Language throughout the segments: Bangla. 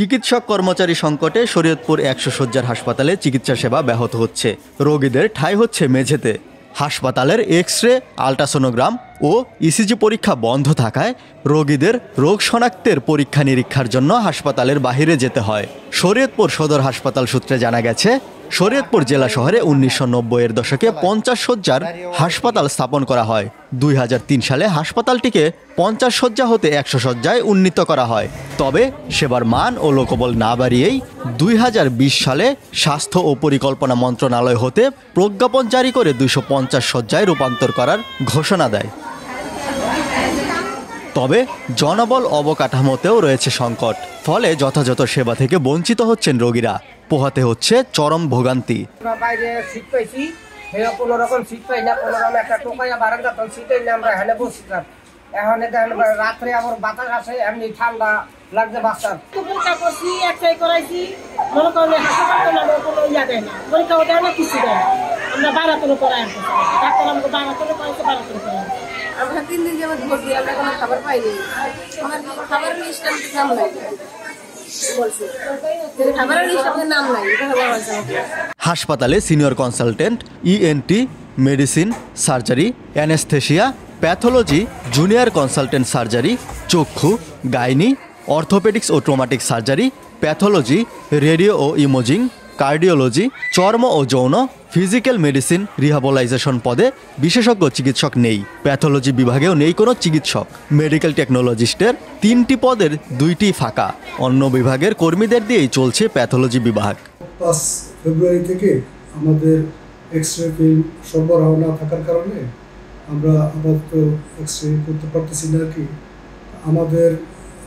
চিকিৎসক কর্মচারী সংকটে শরীয়তপুর ১০০ শয্যার হাসপাতালে চিকিৎসা সেবা ব্যাহত হচ্ছে। রোগীদের ঠাঁই হচ্ছে মেঝেতে। হাসপাতালের এক্স-রে, আল্ট্রাসোনোগ্রাম ও ইসিজি পরীক্ষা বন্ধ থাকায় রোগীদের রোগ শনাক্তের পরীক্ষা নিরীক্ষার জন্য হাসপাতালের বাইরে যেতে হয়। শরীয়তপুর সদর হাসপাতাল সূত্রে জানা গেছে, শরীয়তপুর জেলা শহরে ১৯৯০-এর দশকে ৫০ শয্যার হাসপাতাল স্থাপন করা হয়। ২০০৩ সালে হাসপাতালটিকে ৫০ শয্যা হতে ১০০ শয্যায় উন্নীত করা হয়। তবে সেবার মান ও লোকবল না বাড়িয়েই ২০২০ সালে স্বাস্থ্য ও পরিকল্পনা মন্ত্রণালয় হতে প্রজ্ঞাপন জারি করে ২৫০ শয্যায় রূপান্তর করার ঘোষণা দেয়। তবে জনবল অবকাঠামোতেও রয়েছে সংকট। ফলে যথাযথ সেবা থেকে বঞ্চিত হচ্ছেন রোগীরা। পোহাতে হচ্ছে চরম ভোগান্তি। এখন রাত্রে আবার বাতাস আসে, এমনি ঠান্ডা লাগছে বাচ্চার। পরীক্ষা করছি, এক্সরে করাইছি, মনে করেন হাসপাতাল কোনো ইয়া দেয় না, পরীক্ষাও দেয় না, কিছু দেয় না। আমরা বারাতনে করাই আনতে চাই, ডাক্তার আমাকে বারাতনে করাইছে, বারাতনে করাই। আমরা 3 দিন যাবত ভর্তি, আমরা কোনো খাবার পাইনি। আমার খাবারের লিস্ট নাম নাই, হাসপাতালে senior consultant, ENT, medicine, surgery, anaesthesia, pathology, junior consultant surgery, চক্ষু, গাইনি, অর্থোপেডিক্স ও ট্রমাটিক সার্জারি, প্যাথোলজি, রেডিও ও ইমেজিং, কার্ডিওলজি, চর্ম ও যৌন, ফিজিক্যাল মেডিসিন, রিহ্যাবিলিটেশন পদে বিশেষজ্ঞ চিকিৎসক নেই। প্যাথোলজি বিভাগেও নেই কোনো চিকিৎসক। মেডিকেল টেকনোলজিস্টের 3টি পদের 2টি ফাঁকা। অন্য বিভাগের কর্মীদের দিয়েই চলছে প্যাথোলজি বিভাগ। 5 ফেব্রুয়ারি থেকে আমাদের এক্সরে ফিল্ম সরবরাহ না থাকার কারণে আমরা আপাতত এক্সরে করতে পারতেছি না। কি আমাদের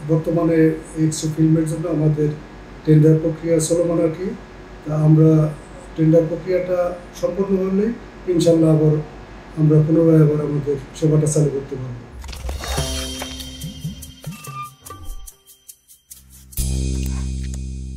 বর্তমানে এক্সরে ফিল্মের জন্য আমাদের টেন্ডার প্রক্রিয়া চলমান আর কি। তা আমরা টেন্ডার প্রক্রিয়াটা সম্পূর্ণ হলে ইনশাল্লাহ আবার আমরা পুনরায় আমাদের সেবাটা চালু করতে পারবো।